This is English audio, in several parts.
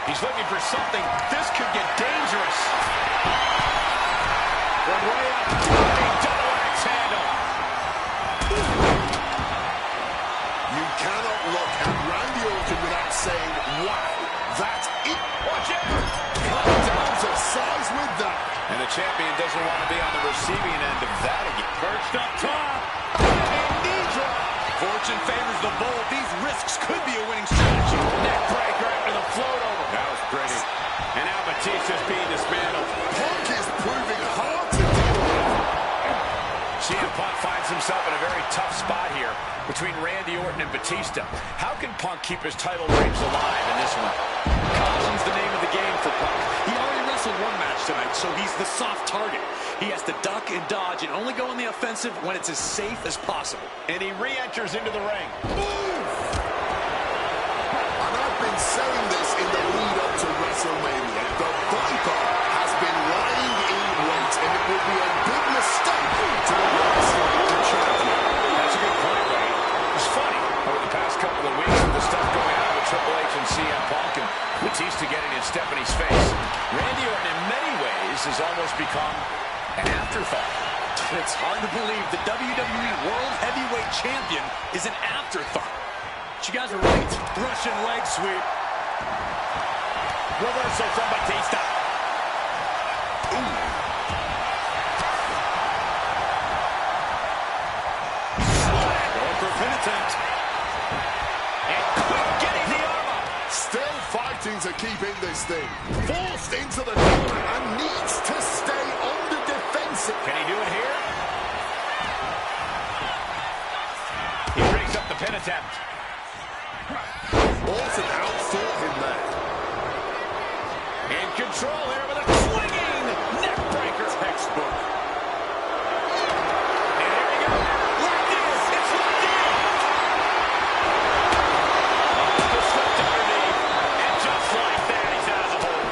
He's looking for something. This could get dangerous. From way up, double axe handle. You cannot look at Randy Orton without saying, wow, that's it. Watch out. Cut down to size with that. And the champion doesn't want to be on the receiving end of that again. Perched up top. And knee drop. Fortune favors the bold. These risks could be a winning strategy. Neck breaker after the float over. That was pretty. And now Batista's being dismantled. Punk is proving hard to deal with. CM Punk finds himself in a very tough spot here between Randy Orton and Batista. How can Punk keep his title dreams alive in this one? Caution's the name of the game for Punk. He already wrestled one match tonight, so he's the soft target. He has to duck and dodge and only go on the offensive when it's as safe as possible. And he re-enters into the ring. Move! And I've been saying this in the lead-up to WrestleMania. The Viper has been lying in wait, and it would be a big mistake to underestimate the champion. That's a good point, Ray. It's funny, over the past couple of weeks with the stuff going on with Triple H and CM Punk and Batista getting in Stephanie's face, Randy Orton in many ways has almost become an afterthought. It's hard to believe the WWE World Heavyweight Champion is an afterthought. But you guys are right. Russian leg sweep. Reversal from Batista. Ooh. Going for a pin attempt. And quick getting the arm up. Still fighting to keep in this thing. Forced into the corner and needs to stay on the defensive. Can he do it here? He breaks up the pin attempt. Orton outthought him there. In control here with a swinging neck breaker. Textbook. And here we go. Locked in. It's locked in. The slipped underneath. And just like that, he's out of the hole.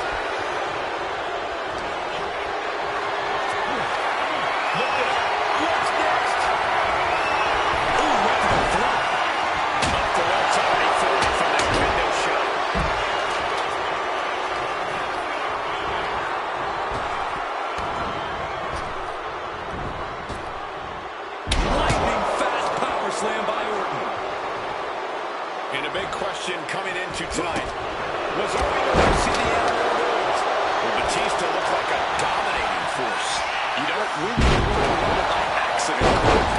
Look at it. What's next? Ooh, right to the throat. Up the ropes already forward from that kendo shot. Lightning fast power slam by Orton. And a big question coming into tonight. Was are we going to see the end of the world? Well, Batista looks like a dominating force. You don't win the Royal Rumble by accident.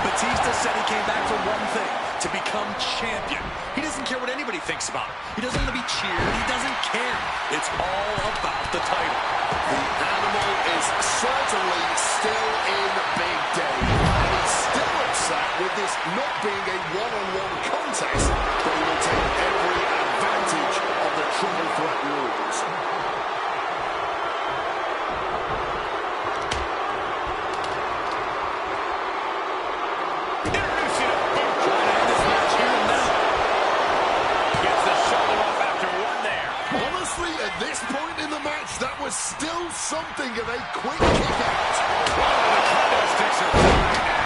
Batista said he came back for one thing, to become champion. He doesn't care what anybody thinks about him. He doesn't want to be cheered. He doesn't care. It's all about the title. The animal is certainly still in big day. And he's still upset with this not being a one-on-one contest, but he will take every advantage of the triple threat rules. Introducing him. Trying to end this match here and now. Gets the shoulder off after one there. Honestly, at this point in the match, that was still something of a quick kick out. Oh, the kendo sticks are flying now.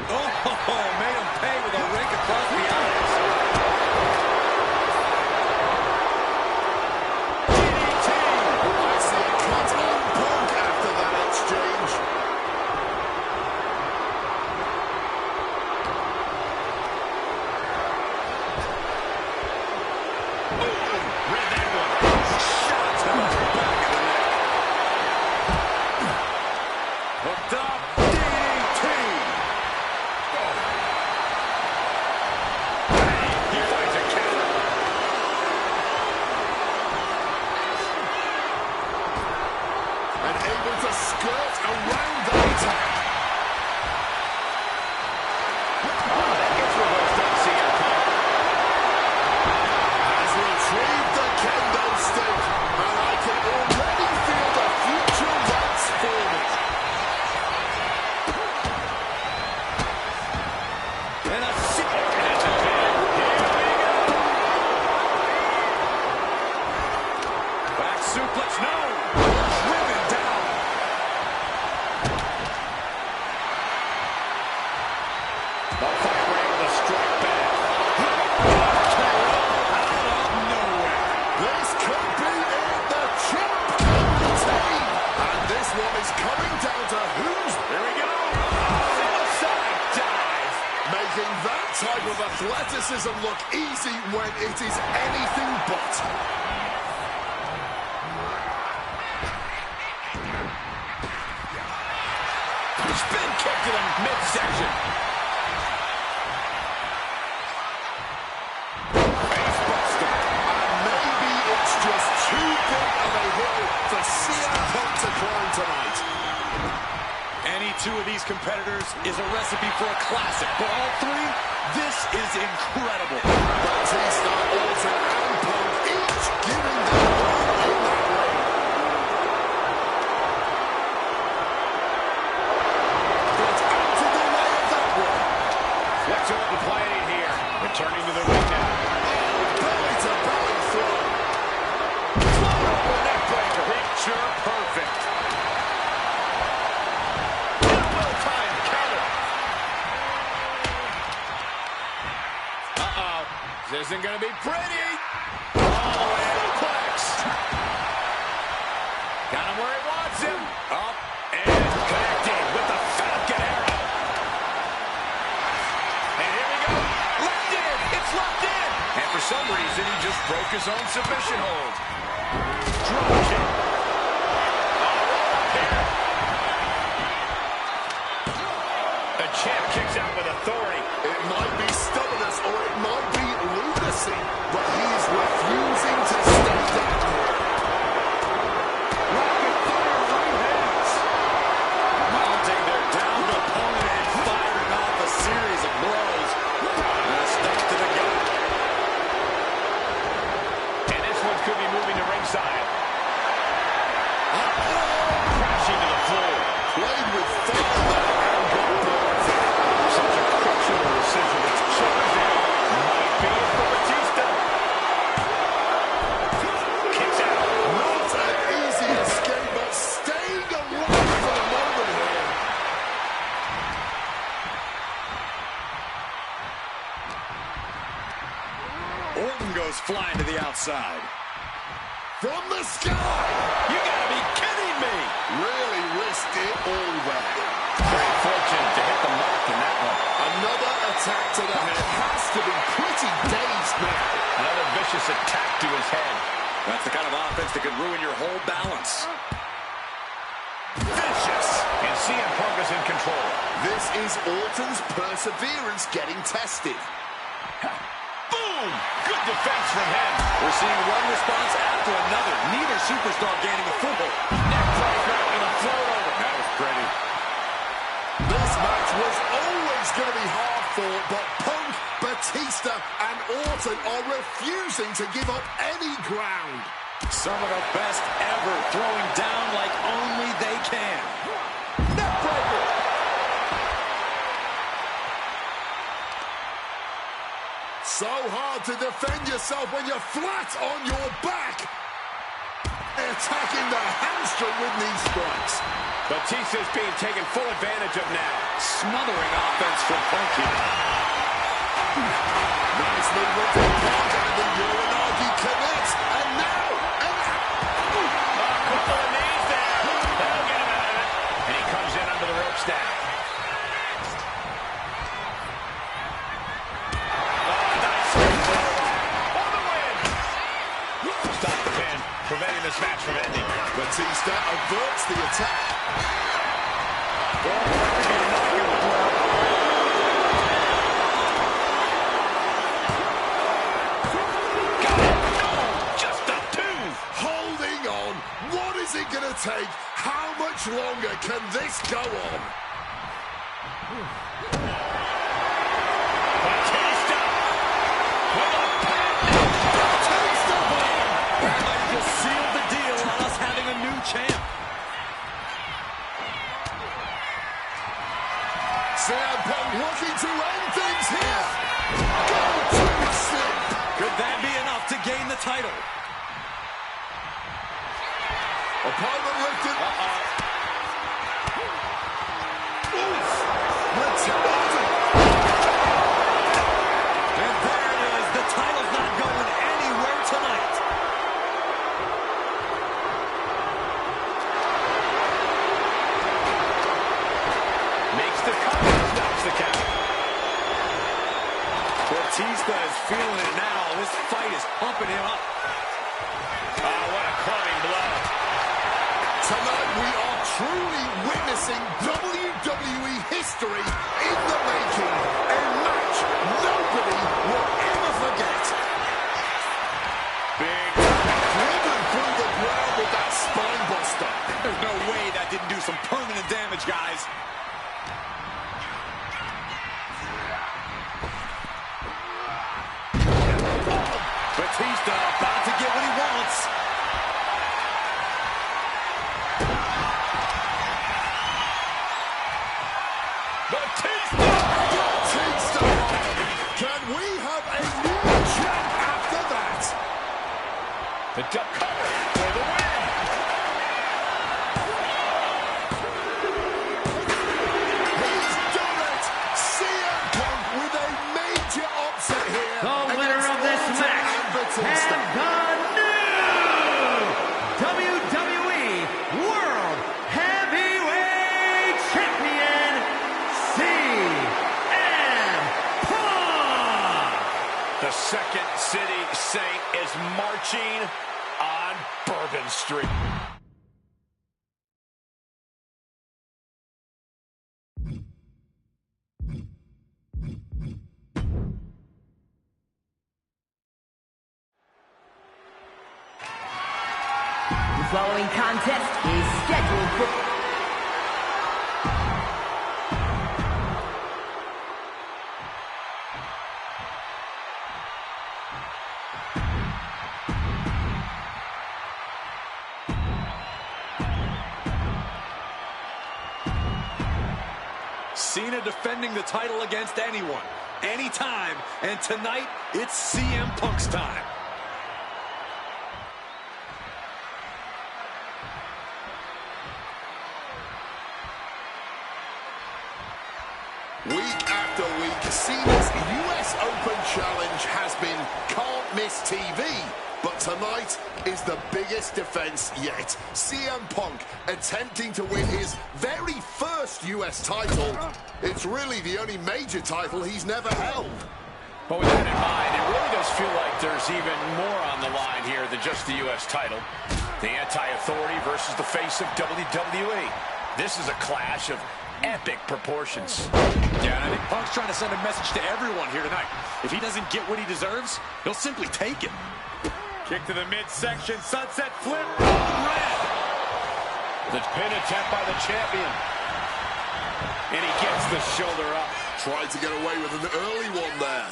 Oh, made him pay with a rake across the eyes. DDT. I see a cut on Punk after that exchange. Ooh, read that athleticism look easy when it is anything but. Spin kick to the midsection. Face buster. Maybe it's just too big of a hill for CM Punk to climb tonight. Any two of these competitors is a recipe for a classic, but all three, this is incredible. Batista, Orton, and Punk each giving their all in that ring. Got out of the way of that one. What's Orton playing here? Returning to the ring now. Oh, belly-to-belly throw. Oh, neck breaker. Picture perfect. Well-timed counter. Uh-oh. This isn't going to be pretty. All the way to the plex. Got him where he wants him. Up and connecting with the Falcon Arrow. And here we go. Locked in. It's locked in. And for some reason, he just broke his own submission hold. Drop kick. The champ kicks out with authority. It might be stubbornness or it might be lunacy, but he's refusing to stay down here. Rapid fire right hands. Mounting their downed opponent and firing off a series of blows. And a stop to the gut. And this one could be moving to ringside. Crashing to the floor. Played with fire there and got burned. Such a crushable decision. It's charging. Might be it for Batista. Kicks out. Not an easy escape, but staying alive for the moment here. Orton goes flying to the outside. From the sky. You gotta be kidding me. Really risked it all there. Very fortunate to hit the mark in that one. Another attack to the head. Has to be pretty dazed now. Another vicious attack to his head. That's the kind of offense that could ruin your whole balance. Vicious. And CM Punk is in control. This is Orton's perseverance getting tested. Boom! Good defense from him. We're seeing one response after another. Neither superstar gaining a foothold. Neck breaker and a float over. That was pretty. This match was always going to be hard fought, but Punk, Batista, and Orton are refusing to give up any ground. Some of the best ever, throwing down like only they can. Neck breaker. So hard to defend yourself when you're flat on your back. Attacking the hamstring with knee strikes. Batista's being taken full advantage of now. Smothering offense from Punk here. Nice movement from Punk, and the Uranagi connects. And now, A couple of knees there. That'll get him out of it. And he comes in under the ropes now. Nice for the win. Stop the pin, preventing this match from ending. Batista averts the attack. Just a two. Holding on. What is it going to take? How much longer can this go on? Batista with a pin. Batista won. That might have just sealed the deal on us having a new champ. CM Punk looking to end things here. Go to sleep. Could that be enough to gain the title? Opponent lifted. Oof. And there it is. The title's not going anywhere tonight. Makes the cover. Stops the count. Batista is feeling it now. This fight is pumping him up. Oh, what a clubbing blow. Tonight we are truly witnessing WWE history in the making. A match nobody will ever forget. Big. Driven through the ground with that spine buster. There's no way that didn't do some permanent damage, guys. Batista about to get what he wants. Batista! Batista! Can we have a new champ after that? The duck cover for the win. He's done it! CM Punk with a major upset here. The winner of this match and the new WWE World Heavyweight Champion, CM Punk! The Second City Saint is marching on Bourbon Street. The following contest is scheduled for... Cena defending the title against anyone, anytime, and tonight it's CM Punk's time. Week after week, Cena's US Open Challenge has been can't miss TV. But tonight is the biggest defense yet. CM Punk attempting to win his very first US title. It's really the only major title he's never held. But with that in mind, it really does feel like there's even more on the line here than just the US title. The anti-authority versus the face of WWE. This is a clash of epic proportions. Yeah, and I think Punk's trying to send a message to everyone here tonight. If he doesn't get what he deserves, he'll simply take it. Kick to the midsection, sunset flip, red. The pin attempt by the champion. And he gets the shoulder up. Tried to get away with an early one there.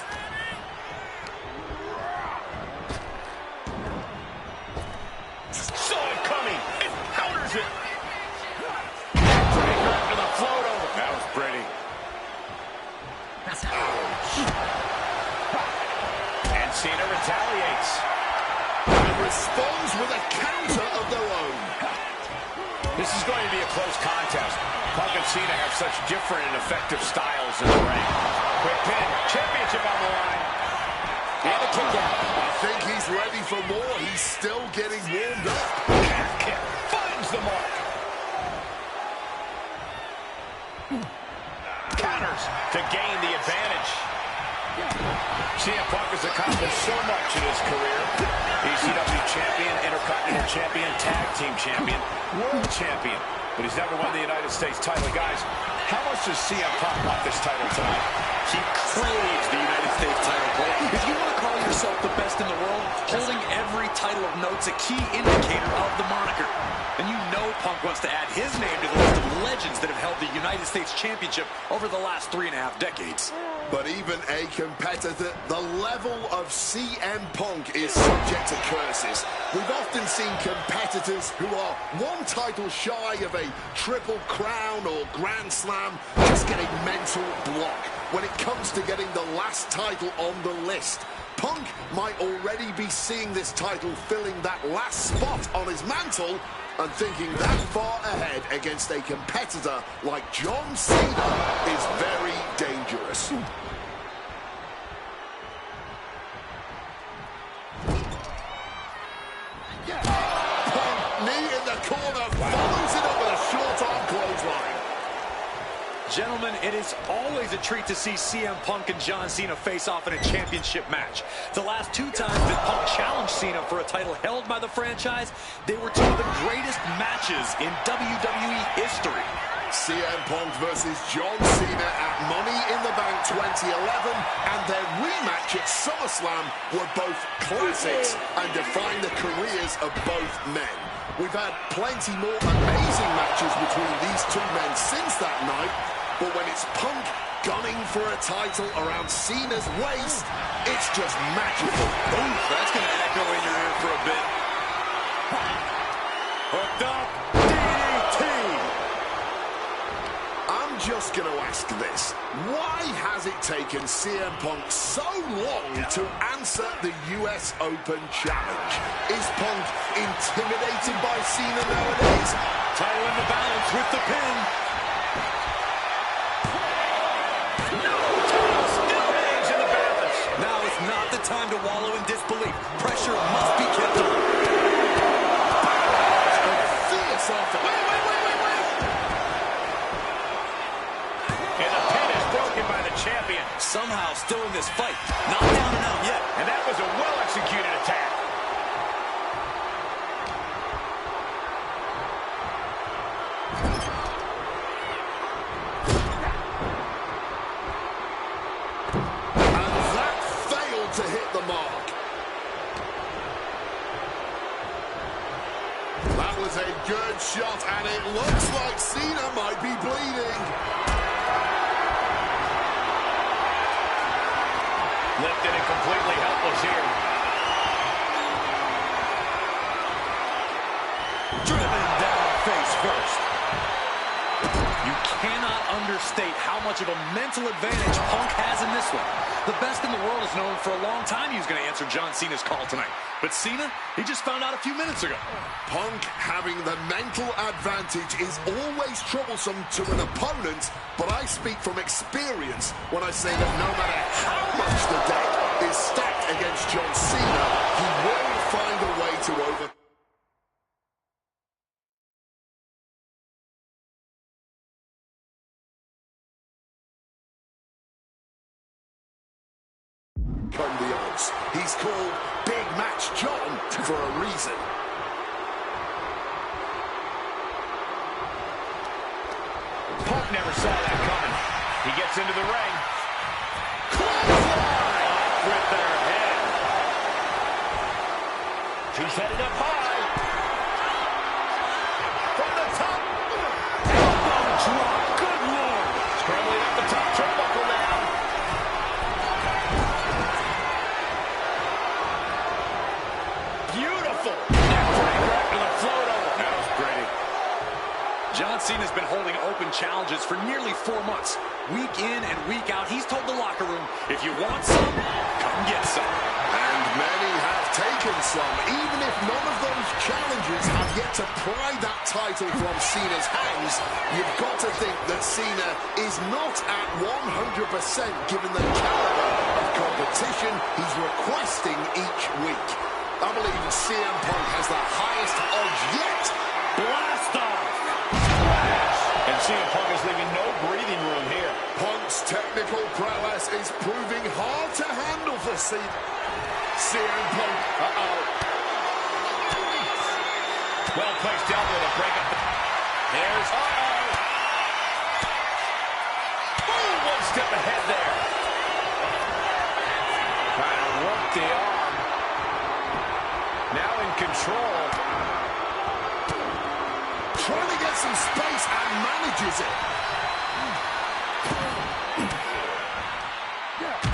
Saw it coming and counters it. Breaker after the float over. That was pretty. And Cena retaliates. And responds with a counter of their own. This is going to be a close contest. Punk and Cena have such different and effective styles in the ring. Quick pin, championship on the line. And a kick out. I think he's ready for more. He's still getting warmed up. Calf kick finds the mark. Counters to gain the advantage. CM Punk has accomplished so much in his career. ECW champion, Intercontinental champion, tag team champion, world champion. But he's never won the United States title. Guys, how much does CM Punk want this title tonight? He craves the United States title, Cole. If you want to call yourself the best in the world, holding every title of note's a key indicator of the moniker. And you know Punk wants to add his name to the list of legends that have held the United States Championship over the last 3.5 decades. But even a competitor, the level of CM Punk is subject to curses. We've often seen competitors who are one title shy of a triple crown or grand slam just get a mental block when it comes to getting the last title on the list. Punk might already be seeing this title filling that last spot on his mantle and thinking that far ahead against a competitor like John Cena is very dangerous. Punk, knee in the corner, follows it up with a short arm clothesline. Gentlemen, it is always a treat to see CM Punk and John Cena face off in a championship match. The last two times that Punk challenged Cena for a title held by the franchise, they were two of the greatest matches in WWE history. CM Punk versus John Cena at Money in the Bank 2011 and their rematch at SummerSlam were both classics and define the careers of both men. We've had plenty more amazing matches between these two men since that night, but when it's Punk gunning for a title around Cena's waist, it's just magical. Ooh, that's going to echo in your ear for a bit. Hooked up, DDT. I'm just going to ask this. Why has it taken CM Punk so long to answer the US Open Challenge? Is Punk intimidated by Cena nowadays? Title in the balance with the pin. Still hangs in the balance. Now is not the time to wallow in disbelief. Pressure must be kept on. Fierce after. Wait. And the pin is broken by the champion. Somehow still in this fight. Not down and out yet. And that was a well-executed attack. And that failed to hit the mark. That was a good shot, and it looks like Cena might be bleeding. Lifted and completely helpless here. Driven down face first. You cannot understate how much of a mental advantage Punk has in this one. The best in the world has known for a long time he was going to answer John Cena's call tonight. But Cena, he just found out a few minutes ago. Punk having the mental advantage is always troublesome to an opponent, but I speak from experience when I say that no matter how much the deck is stacked against John Cena, he will find a way to overcome the odds. He's called Big Match John for a reason. Punk never saw that coming. He gets into the ring. Clothesline with their head. He's headed up high. From the top. Elbow drop. Good Lord. Scrambling up the top turnbuckle now. Beautiful. Neckbreaker after the float over. That was pretty. John Cena's been holding open challenges for nearly 4 months. Week in and week out, he's told the locker room, if you want some, come get some. And many have taken some, even if none of those challenges have yet to pry that title from Cena's hands. You've got to think that Cena is not at 100% given the caliber of competition he's requesting each week. I believe CM Punk has the highest odds yet. Blast off. Splash. And CM Punk is leaving no breathing room here. Punk's technical prowess is proving hard to handle for Cena. CM Punk, Well-placed elbow to break up. There's, Boom, one step ahead there. Trying to work the arm. Now in control. trying to get some space and manages it.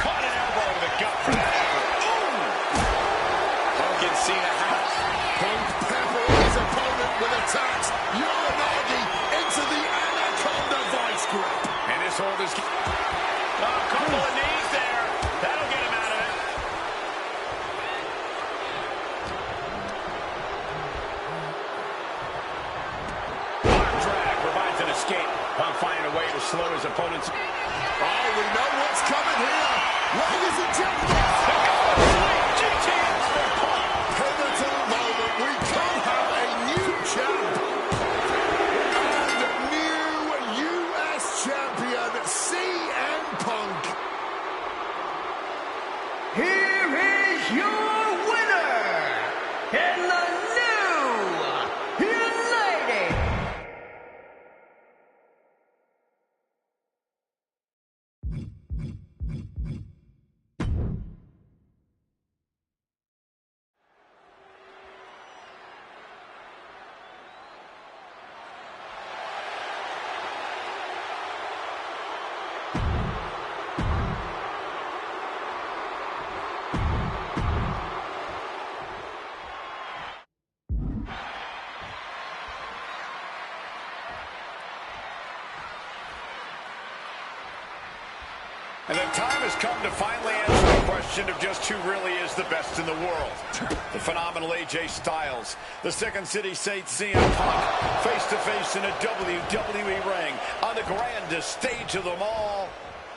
Caught an elbow to the gut for that effort. Punk and Cena house. Punk peppering his opponent with attacks. Uranagi into the Anaconda vice grip. And this hold is... a couple of knees there. That'll get him out of it. Arm drag provides an escape. Punk finding a way to slow his opponent's... Oh, we know what's coming here. Ladies and gentlemen. Pivotal moment. We can have a new champ. And new U.S. champion. And the time has come to finally answer the question of just who really is the best in the world. The phenomenal AJ Styles, the Second City Saint CM Punk, face-to-face in a WWE ring on the grandest stage of them all,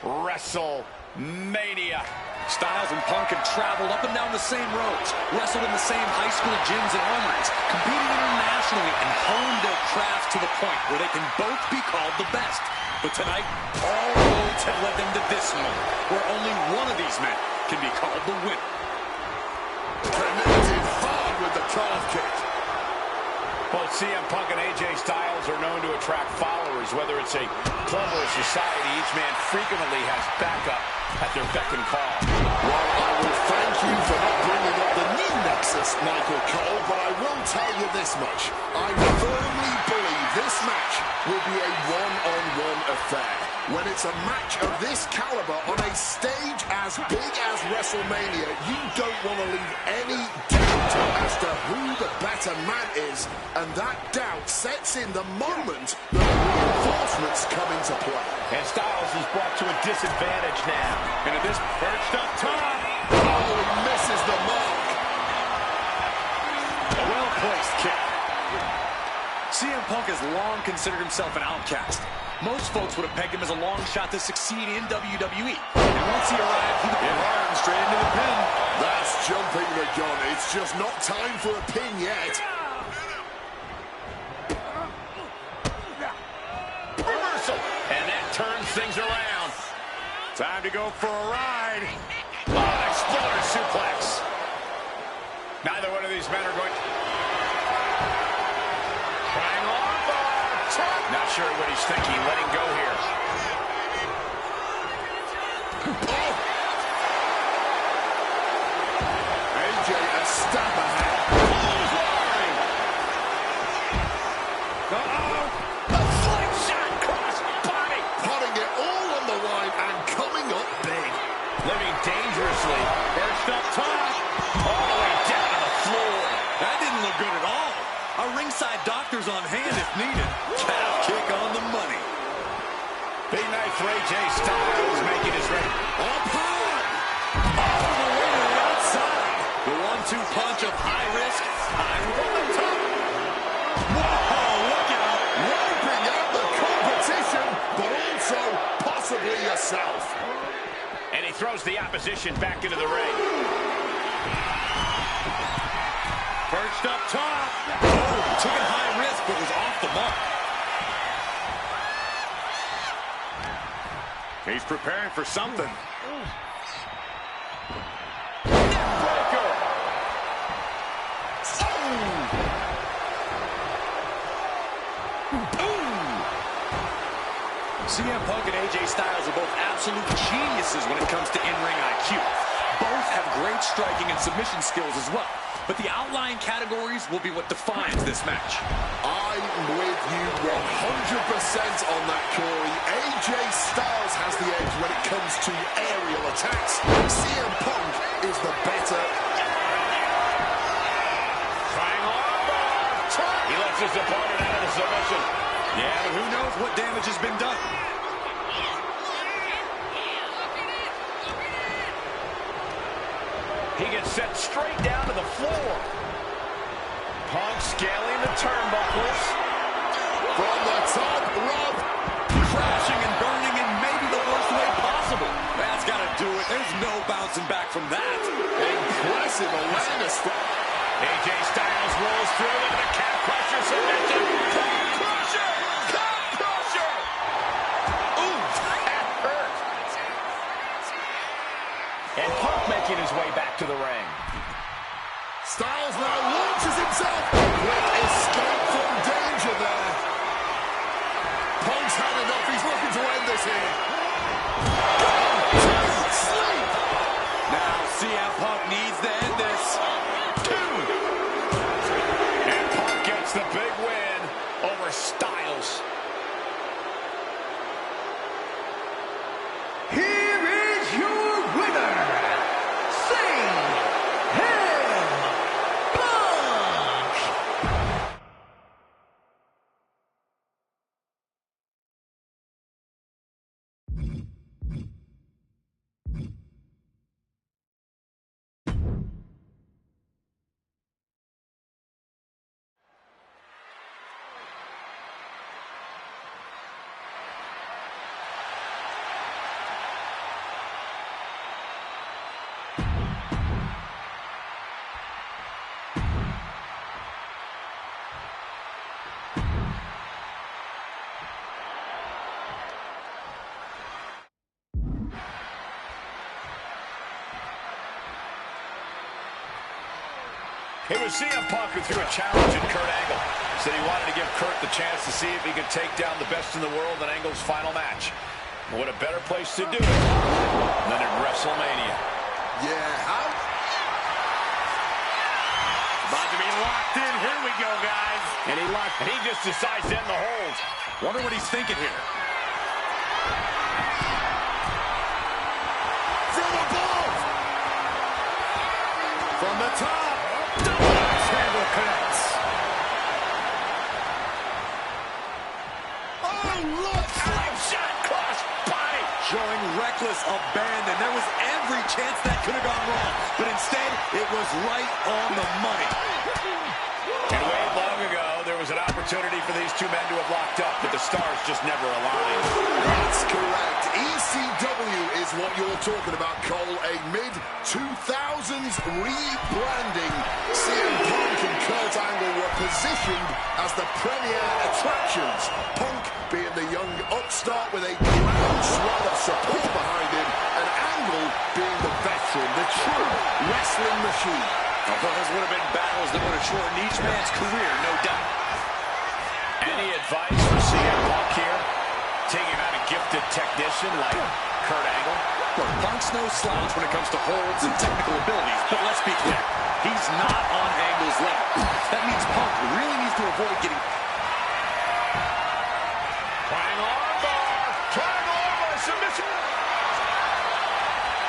WrestleMania. Styles and Punk have traveled up and down the same roads, wrestled in the same high school gyms and armories, competing internationally, and honed their craft to the point where they can both be called the best. But tonight, all roads have led them to this moment, where only one of these men can be called the winner. Connected hard with the calf kick. Both CM Punk and AJ Styles are known to attract followers, whether it's a club or a society. Each man frequently has backup at their beck and call. Well, I will thank you for not bringing up the knee nexus, Michael Cole, but I will tell you this much. I firmly believe this match will be a one-on-one affair. When it's a match of this caliber on a stage as big as WrestleMania, you don't want to leave any doubt as to who the better man is, and that doubt sets in the moment that reinforcements come into play. And Styles is brought to a disadvantage now. And at this perched up top. Oh, he misses the mark. A well-placed kick. CM Punk has long considered himself an outcast. Most folks would have pegged him as a long shot to succeed in WWE. And once he arrived, he would run straight into the pin. That's jumping the gun. It's just not time for a pin yet. Reversal. And that turns things around. Time to go for a ride. Exploder suplex. Neither one of these men are going... Trying on bar. Not sure what he's thinking. Letting go here. Oh. AJ a stab ahead. A slingshot cross body. Putting it all on the line and coming up big. Living dangerously. First up top. All the way down to the floor. That didn't look good at all. A ringside doctor's on hand if needed. Calf kick on the money. Big night for AJ Styles making his ready. Up high. All the way to the outside. The 1-2 punch of high risk, high reward. Whoa, look out. Wiping out the competition, but also possibly yourself. And he throws the opposition back into the ring. Perched up top. Oh, took it high risk, but was off the mark. He's preparing for something. Neckbreaker. CM Punk and AJ Styles are both absolute geniuses when it comes to in-ring IQ. Both have great striking and submission skills as well. But the outlying categories will be what defines this match. I'm with you 100% on that, Corey. AJ Styles has the edge when it comes to aerial attacks. CM Punk is the better. Trying on. He lets his opponent out of the submission. Yeah, but who knows what damage has been done. He gets set straight down to the floor. Punk scaling the turnbuckles. From the top rope. Crashing and burning in maybe the worst way possible. That's got to do it. There's no bouncing back from that. Impressive awareness. AJ Styles rolls through into the calf crusher submission. Calf crusher! Calf crusher! Ooh, that hurt. And Punk making his way back to the ring. Styles now launches himself. Quick escape from danger there. Punk's had enough. He's looking to end this here. Sleep. Now CM Punk needs to end this. And Punk gets the big win over Styles. Here is your winner, CM Punk. It was CM Punk who threw a challenge at Kurt Angle. Said he wanted to give Kurt the chance to see if he could take down the best in the world in Angle's final match. What a better place to do it than at WrestleMania. Yeah, how? About to be locked in. Here we go, guys. And he just decides to end the hold. Wonder what he's thinking here. From above! From the top. Double axe handle connects. Oh, look! Slingshot cross body. Showing reckless abandon. There was every chance that could have gone wrong. But instead, it was right on the money. And way long ago, there was an opportunity for these two men to have locked up, but the stars just never aligned. That's correct. ECW is what you're talking about, Cole. A mid-2000s rebranding. CM Punk and Kurt Angle were positioned as the premier attractions. Punk being the young upstart with a groundswell of support behind him, and Angle being the veteran, the true wrestling machine. Although those would have been battles that would have shortened each man's career, no doubt. Any advice for CM Punk here? Taking out a gifted technician like Kurt Angle? Look, Punk's no slouch when it comes to holds and technical abilities, but let's be clear, he's not on Angle's level. That means Punk really needs to avoid getting... Triangle armbar, submission.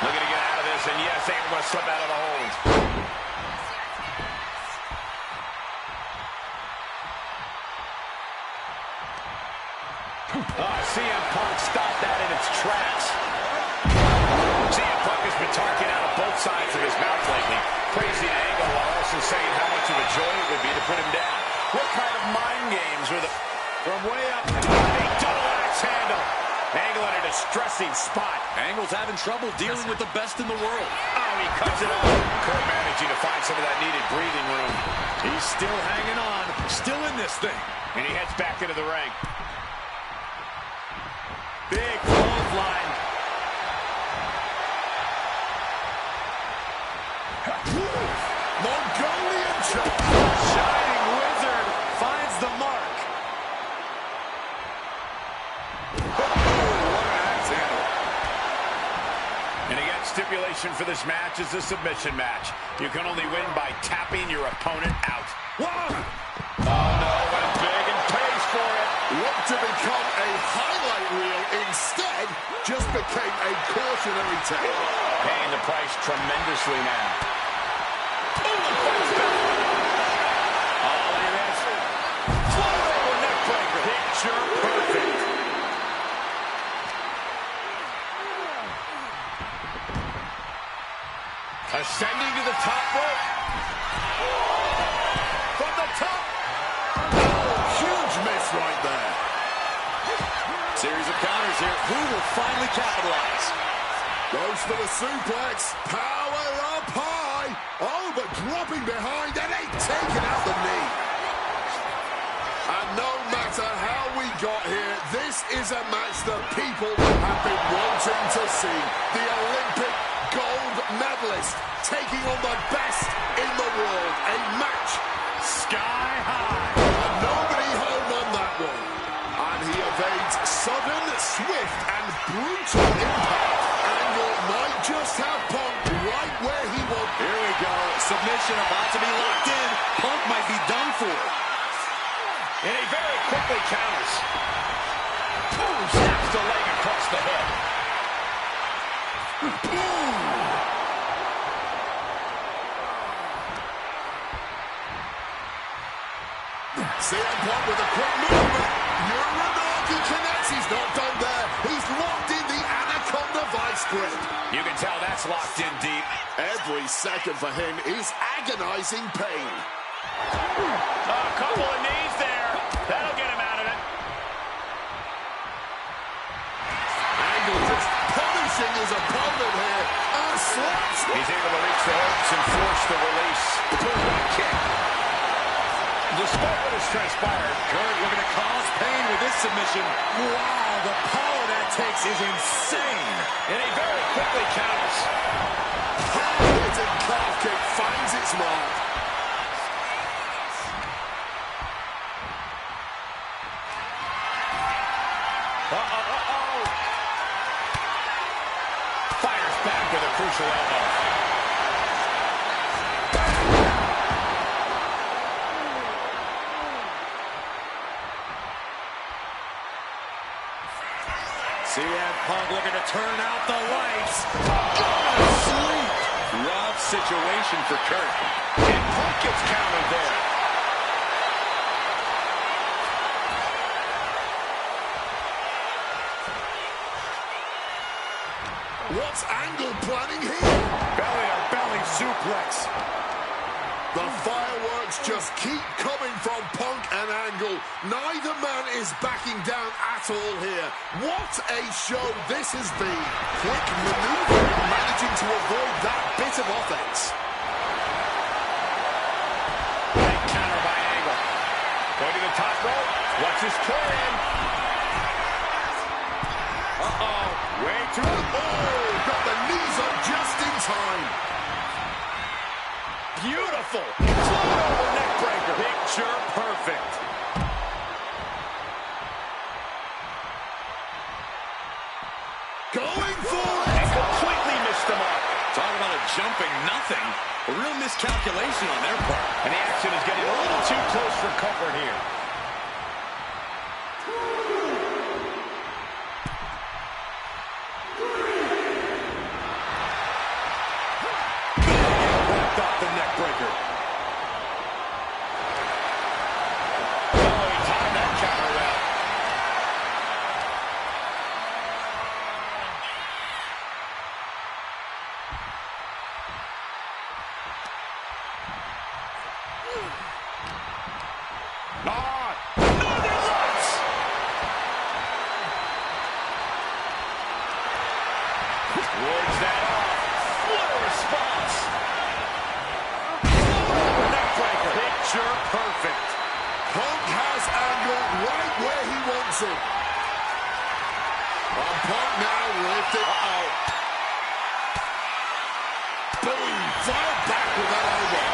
Looking to get out of this, and yes, Angle must slip out of the hold. CM Punk stopped that in its tracks. CM Punk has been talking out of both sides of his mouth lately, praising Angle while also saying how much of a joy it would be to put him down. What kind of mind games were the... From way up, a double axe handle. Angle in a distressing spot. Angle's having trouble dealing with the best in the world. Oh, he cuts it off. Kurt managing to find some of that needed breathing room. He's still hanging on, still in this thing. And he heads back into the ring. Big clothesline. Mongolian chop. Shining Wizard finds the mark. What an axe handle. And again, stipulation for this match is a submission match. You can only win by tapping your opponent out. One. Oh no, went big and pays for it. Looked to become a highlight reel. Instead, just became a cautionary tale. Paying the price tremendously now. Oh, look at this. Floating neck breaker. Picture perfect. Ascending to the top rope. From the top. Huge miss right there. Series of counters here. Who will finally capitalize? Goes for the suplex. Power up high. Oh, but dropping behind and they taking out the knee. And no matter how we got here, this is a match that people have been wanting to see. The Olympic gold medalist taking on the best in the world. A match Sky high. and nobody home on that one. And he evades sudden, swift, and brutal impact. Angle might just have Punk right where he wants. Here we go. Submission about to be locked in. Punk might be done for. And he very quickly counters. Boom, snaps the leg across the head. CM Punk with a quick movement. Uranagi connects. He's not done there. He's locked in the Anaconda vice grip. You can tell that's locked in deep. Every second for him is agonizing pain. A couple of knees there. That'll get him out of it. Angle just punishing his opponent here. Slaps. He's able to reach the ropes and force the release. Good kick. Despite what has transpired, Kurt looking to cause pain with this submission. Wow, the power that takes is insane. and he very quickly counters. Hard-hitting calf kick finds its mark. crucial elbow. CM Punk looking to turn out the lights. Gonna sleep. Rough situation for Kurt. And Punk gets countered there. What's Angle planning here? Belly-to-belly suplex. The fireworks just keep coming from Punk and Angle. Neither man is backing down at all here. What a show this has been. Quick maneuvering, managing to avoid that bit of offense. Big counter by Angle. Going to the top rope. What's his plan? Uh-oh. Way too... Oh, got the knees up just in time. Beautiful. Float over neck breaker. Picture perfect. Going for it. And completely missed the mark. Talking about a jumping nothing. A real miscalculation on their part. And the action is getting a little too close for comfort here. Off the neck breaker. Oh, he timed that counter out. Northern Lights! Wards that off. What a response! Picture perfect. Punk has Angle right where he wants him. Punk now lifted. Uh-oh. Boom! Fired back with that elbow.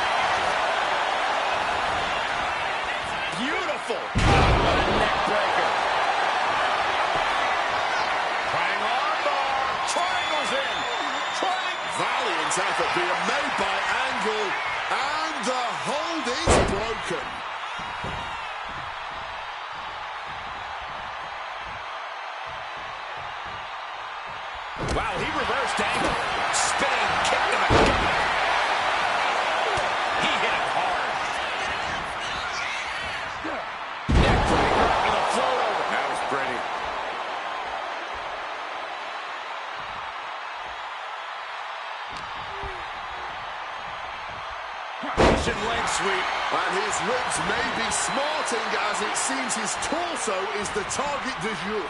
Beautiful. What a neck breaker. Trying armbar. Triangles in. Valiant effort being made by Angle. And the hold is broken. Wow, he reversed Angle. Spinning kick to the gut. He hit him hard. Neck breaker with a float over. That was pretty. Russian leg sweep. And his ribs may be smarting as it seems his torso is the target du jour.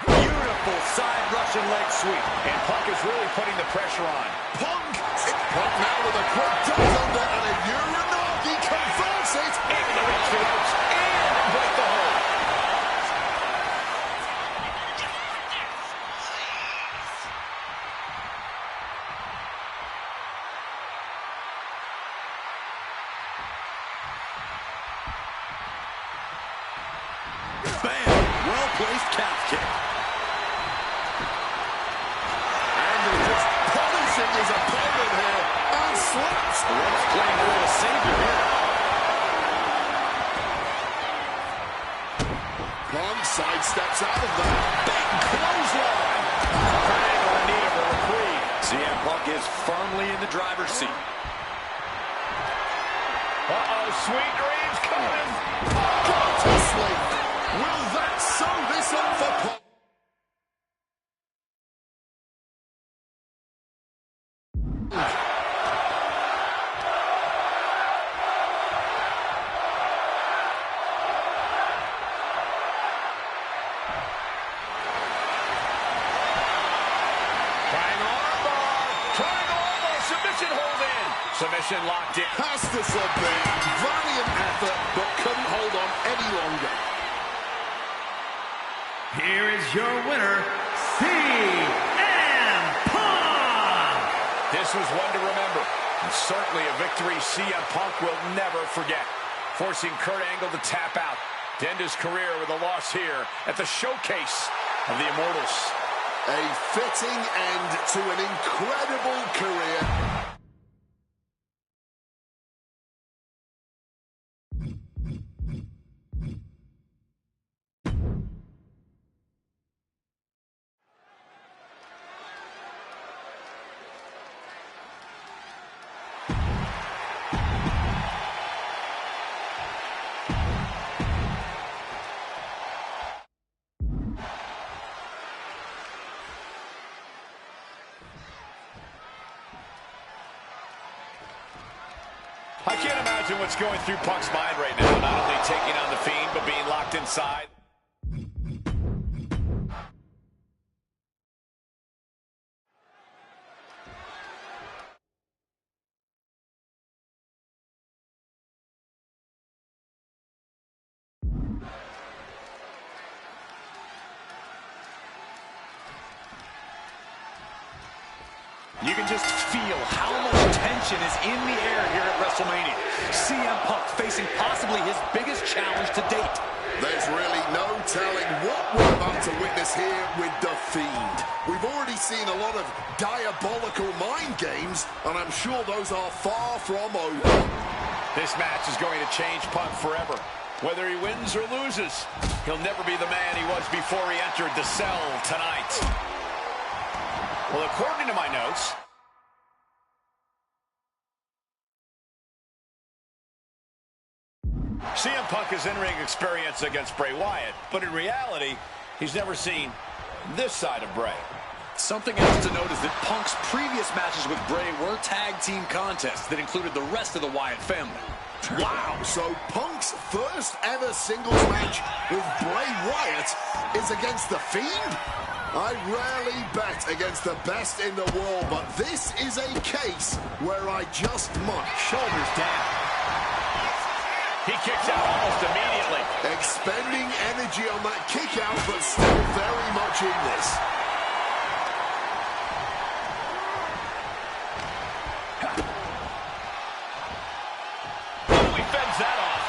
Beautiful side Russian leg sweep. And Punk is really putting the pressure on. Punk now with a quick duck under and a Uranagi converts it. Able to reach the ropes and break the hold. Bam! Well-placed calf kick. Angle just polishing his opponent here and slaps. The ref's playing a little savior here. Punk sidesteps out of that. Big clothesline. Triangle in need of a reprieve. CM Punk is firmly in the driver's seat. Uh-oh, sweet dreams coming. Go to sleep. Will that sew this up for Punk? Submission hold in. Submission locked in. Has to submit. Valiant effort, but couldn't hold on any longer. Here is your winner, CM Punk! This was one to remember, and certainly a victory CM Punk will never forget. Forcing Kurt Angle to tap out to end his career with a loss here at the Showcase of the Immortals. A fitting end to an incredible career. I can't imagine what's going through Punk's mind right now. Not only taking on the Fiend, but being locked inside. You can just feel how much tension is in the air here at WrestleMania. CM Punk facing possibly his biggest challenge to date. There's really no telling what we're about to witness here with The Fiend. We've already seen a lot of diabolical mind games, and I'm sure those are far from over. This match is going to change Punk forever. Whether he wins or loses, he'll never be the man he was before he entered the cell tonight. Well, according to my notes, CM Punk is in-ring experience against Bray Wyatt, but in reality, he's never seen this side of Bray. Something else to note is that Punk's previous matches with Bray were tag team contests that included the rest of the Wyatt family. Wow, so Punk's first ever singles match with Bray Wyatt is against The Fiend? I rarely bet against the best in the world, but this is a case where I just might. Shoulders down. He kicks out almost immediately. Expending energy on that kick out, but still very much in this. Oh, he fends that off.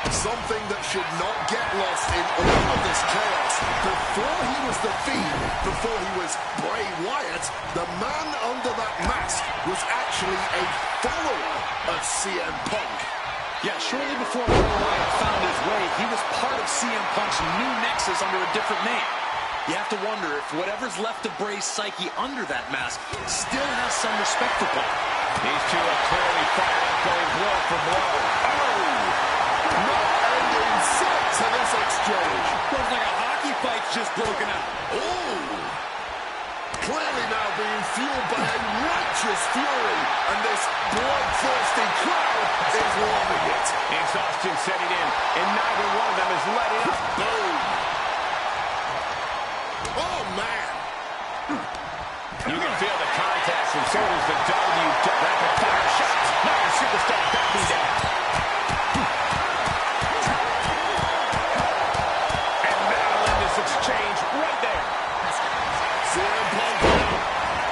Something that should not get lost in all of this chaos. Before he was The Fiend, before he was Bray Wyatt, the man under that mask was actually a follower of CM Punk. Yeah, shortly before Bray Wyatt found his way, he was part of CM Punk's new nexus under a different name. You have to wonder if whatever's left of Bray's psyche under that mask still has some respect for Punk. These two are clearly fired up, going blow for blow. No end in sight to this exchange. Looks like a hockey fight's just broken out. Oh! Clearly now being fueled by a righteous fury, and this bloodthirsty crowd is loving it. Exhaustion setting in, and neither one of them is let in. Boom! Oh, man! You can feel the contact, and so does the WWE rapid fire shots. Now the superstar backing down. And that'll end this exchange right there. CM Punk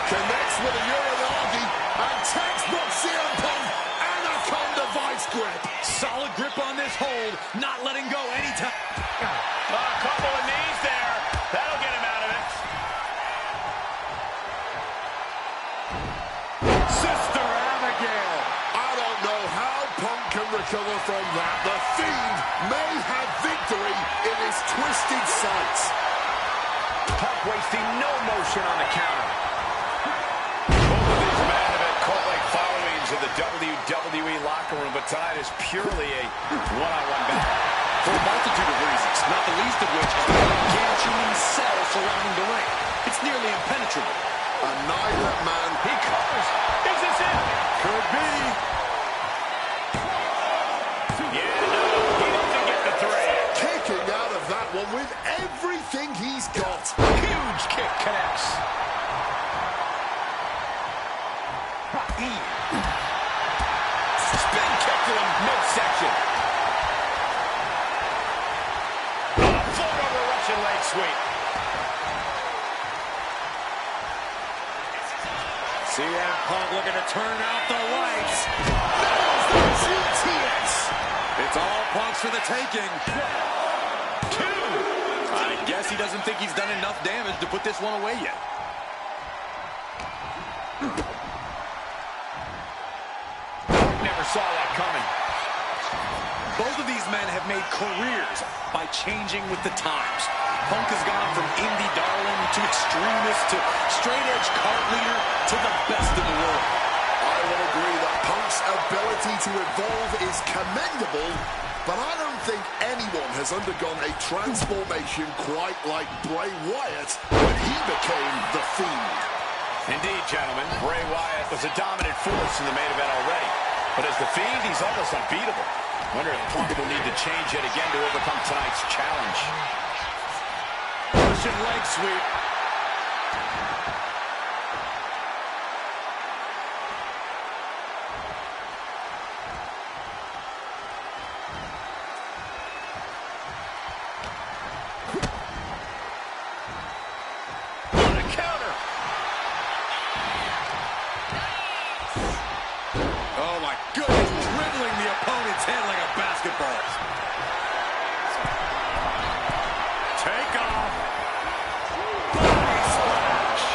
connects with a Uranagi, and textbook CM Punk, Anaconda vice grip. Solid grip on this hold, not letting go anytime. A couple of knees there. That'll get him out of it. Sister Abigail. I don't know how Punk can recover from that. The Fiend may have victory in his twisted sights. Punk wasting no motion on the counter. Both of these men have had cult-like followings in the WWE locker room, but tonight is purely a one-on-one battle. For a multitude of reasons, not the least of which is the gargantuan cell surrounding the ring. It's nearly impenetrable. Annihilated man. He covers. Is this it? Could be. Yeah, no, he doesn't get the three. Kicking out of that one with everything he's got. Huge kick connects. Spin kick to the midsection. Float over Russian leg sweep. CM Punk looking to turn out the lights. There's the GTS. It's all Punk's for the taking. Two. I guess he doesn't think he's done enough damage to put this one away yet. Never saw that coming. Both of these men have made careers by changing with the times. Punk has gone from indie darling to extremist to straight-edge cult leader to the best in the world. I will agree that Punk's ability to evolve is commendable, but I don't think anyone has undergone a transformation quite like Bray Wyatt when he became The Fiend. Indeed, gentlemen, Bray Wyatt was a dominant force in the main event already. But as The Fiend, he's almost unbeatable. Wonder if Punk will need to change yet again to overcome tonight's challenge. Russian leg sweep. What a counter! Oh my goodness, dribbling the opponent's head like a basketball. Take off. Body splash.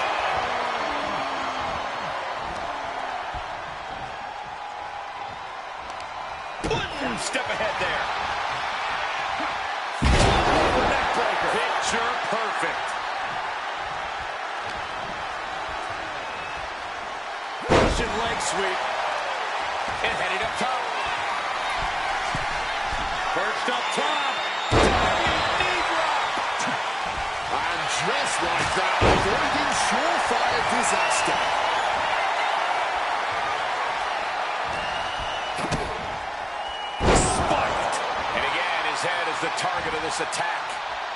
One step ahead there. Neck breaker. Picture perfect. Russian leg sweep. And heading up top. Perched up top. Knee drop. And just like that, avoiding surefire disaster. Spiked. And again, his head is the target of this attack.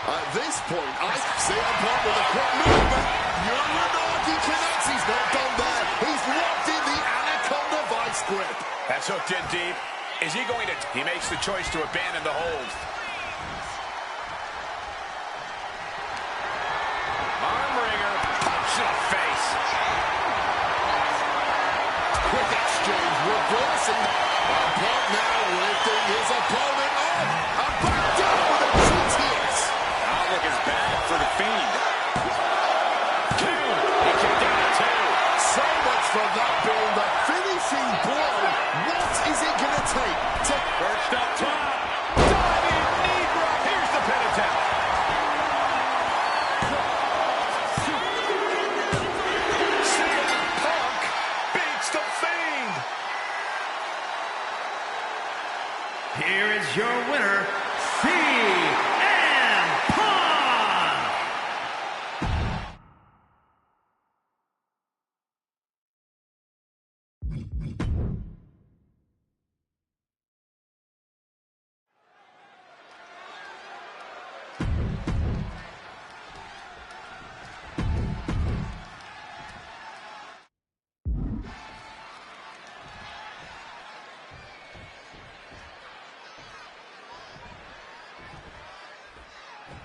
At this point, I see a Punk with a quick movement. Uranagi connects. He's not done there. He's locked in the Anaconda vice grip. That's hooked in deep. Is he going to... He makes the choice to abandon the hold. Arm wringer. Punch in the face. Quick exchange, reversing. Punk now lifting his opponent up. And back down with a GTS. Outlook is bad for the Fiend. Two. He kicked out at two. So much for that being the finishing blow. What is it going to take to... Perched up top. Diving knee drop. Here's the pin attempt. CM Punk beats the Fiend. Here is your winner, CM Punk!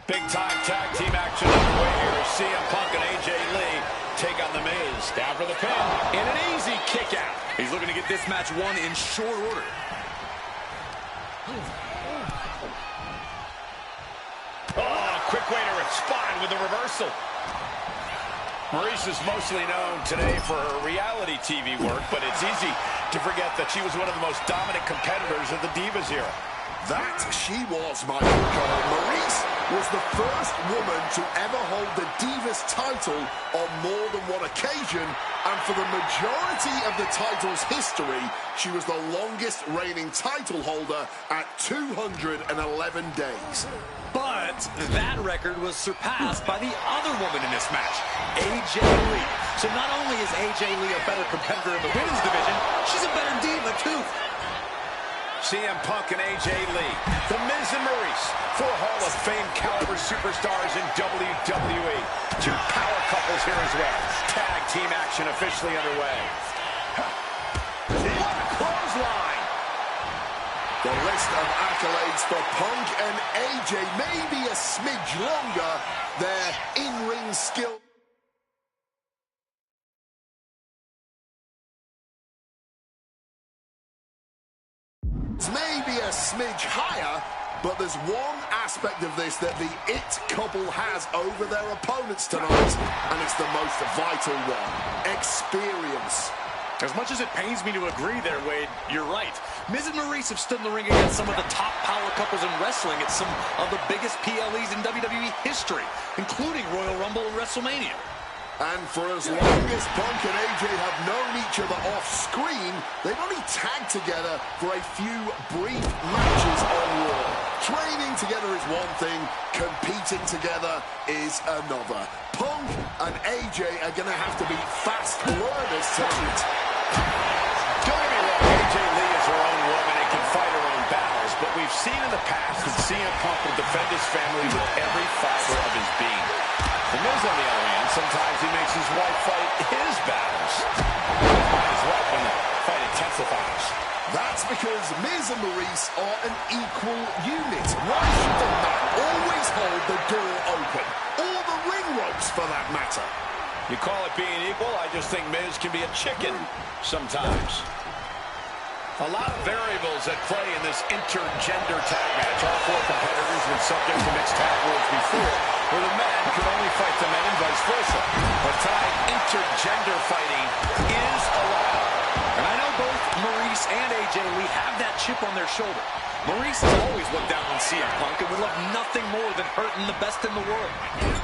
Big-time tag team action underway here. CM Punk and AJ Lee take on The Miz. Down for the pin. And an easy kick out. He's looking to get this match won in short order. Oh, quick way to respond with the reversal. Maurice is mostly known today for her reality TV work, but it's easy to forget that she was one of the most dominant competitors of the Divas era. That she was, my newcomer. Maurice was the first woman to ever hold the Divas title on more than one occasion, and for the majority of the title's history, she was the longest reigning title holder at 211 days. But that record was surpassed by the other woman in this match, AJ Lee. So not only is AJ Lee a better competitor in the women's division, she's a better diva too. CM Punk and AJ Lee, The Miz and Maurice, four Hall of Fame caliber superstars in WWE. Two power couples here as well. Tag team action officially underway. What a clothesline! The list of accolades for Punk and AJ may be a smidge longer. Their in-ring skill may be a smidge higher, But there's one aspect of this that the It couple has over their opponents tonight, and it's the most vital one: experience. As much as it pains me to agree there, Wade, you're right. Miz and Maurice have stood in the ring against some of the top power couples in wrestling at some of the biggest PLEs in WWE history, including Royal Rumble and WrestleMania. And for as long as Punk and AJ have known each other off-screen, they've only tagged together for a few brief matches on Raw. Training together is one thing, competing together is another. Punk and AJ are going to have to be fast learners tonight. Don't get me wrong, AJ Lee is her own woman and can fight her own battles, but we've seen in the past that CM Punk will defend his family with every fiber of his being. The Miz, on the other hand, sometimes he makes his wife fight his battles. Might as well when the fight intensifies. That's because Miz and Maurice are an equal unit. Why should the man always hold the door open? Or the ring ropes, for that matter. You call it being equal? I just think Miz can be a chicken sometimes. A lot of variables at play in this intergender tag match. All four competitors have been subject to mixed tag rules before, where the men could only fight the men and vice versa. But tonight, intergender fighting is allowed. And I know both Maurice and AJ Lee have that chip on their shoulder. Maurice has always looked down on CM Punk and would love nothing more than hurting the best in the world.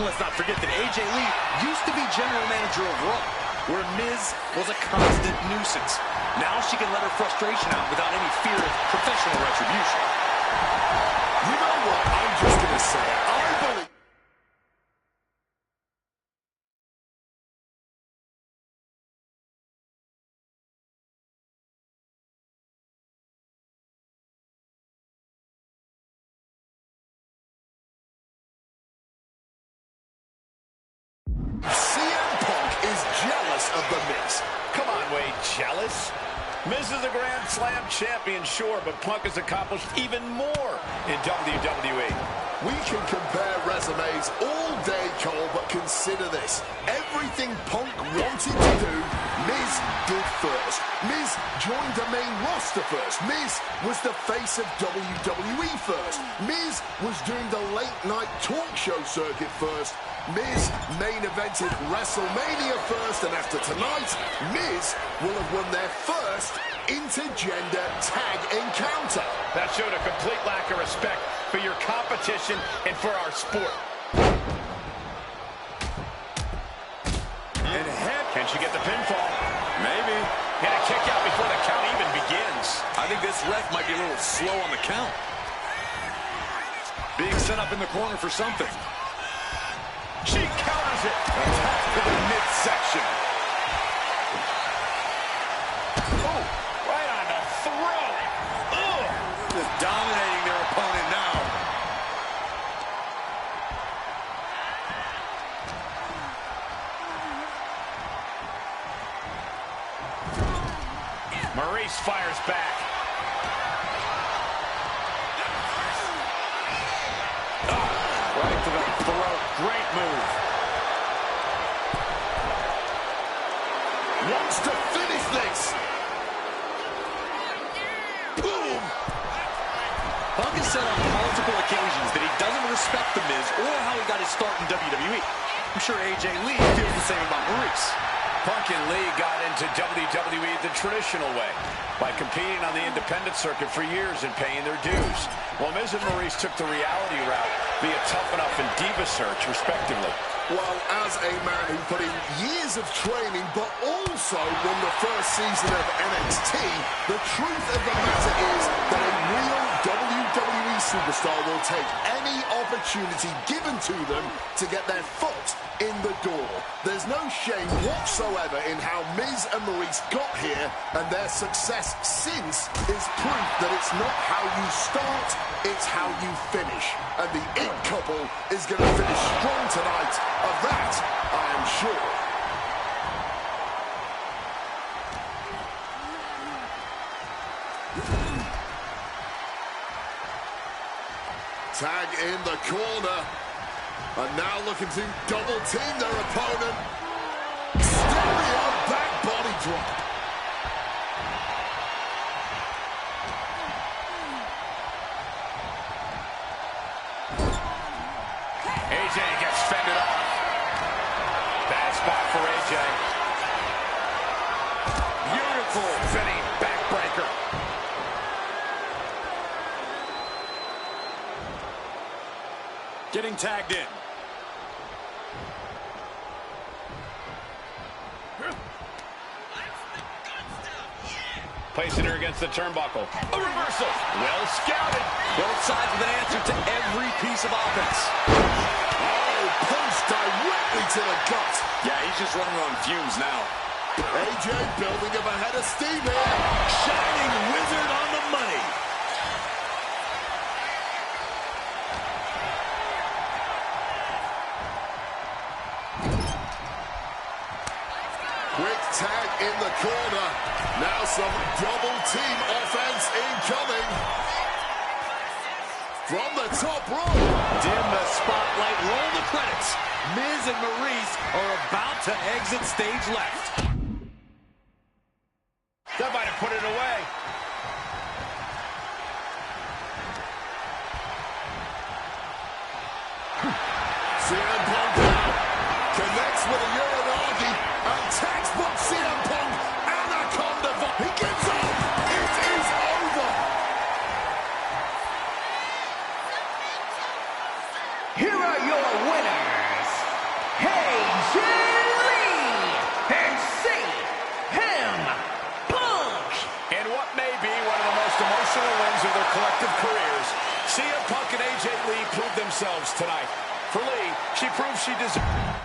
Let's not forget that AJ Lee used to be general manager of Raw, where Miz was a constant nuisance. Now she can let her frustration out without any fear of professional retribution. You know what? I'm just going to say it. I believe... CM Punk is jealous of The Miz. Come on, Wade, jealous? Miz is a Grand Slam champion, sure, but Punk has accomplished even more in WWE. We can compare resumes all day, Cole, but consider this. Everything Punk wanted to do, Miz did first. Miz joined the main roster first. Miz was the face of WWE first. Miz was doing the late-night talk show circuit first. Miz main evented WrestleMania first, and after tonight, Miz will have won their first intergender tag encounter. That showed a complete lack of respect for your competition and for our sport. And ahead. Can she get the pinfall? Maybe. And a kick out before the count even begins. I think this ref might be a little slow on the count. Being set up in the corner for something. She counters it. Attack to the midsection. Oh, right on the throat. Oh. Just dominating their opponent now. Maurice fires back. Right to the throat. Great move. Wants to finish this. Boom. Punk has said on multiple occasions that he doesn't respect The Miz or how he got his start in WWE. I'm sure AJ Lee feels the same about Maurice. Punk and Lee got into WWE the traditional way, by competing on the independent circuit for years and paying their dues, while Miz and Maurice took the reality route via Tough Enough and Diva Search, respectively. Well, as a man who put in years of training, but also won the first season of NXT, the truth of the matter is that a real WWE superstar will take any opportunity given to them to get their foot in the door. There's no shame whatsoever in how Miz and Maurice got here, and their success since is proof that it's not how you start, it's how you finish. And the It couple is going to finish strong tonight. Of that, I am sure. Tag in the corner. And now looking to double team their opponent. Stereo back body drop. for AJ. Beautiful spinning backbreaker. Getting tagged in. Placing her against the turnbuckle. A reversal. Well scouted. Both sides with an answer to every piece of offense. Oh, punch directly to the gut. Yeah, he's just running on fumes now. AJ building up a head of steam here. Shining wizard on the money. Quick tag in the corner. Now some double team offense incoming. From the top rope. Dim the spotlight, roll the credits. Miz and Maurice are about to exit stage left. That might have put it away. CM Punk down. Connects with a Uranagi. And textbook CM Punk. Anaconda. He gives up. It is over. Here are your winners, AJ Lee and CM Punk. In what may be one of the most emotional wins of their collective careers, CM Punk and AJ Lee proved themselves tonight. For Lee, she proved she deserved.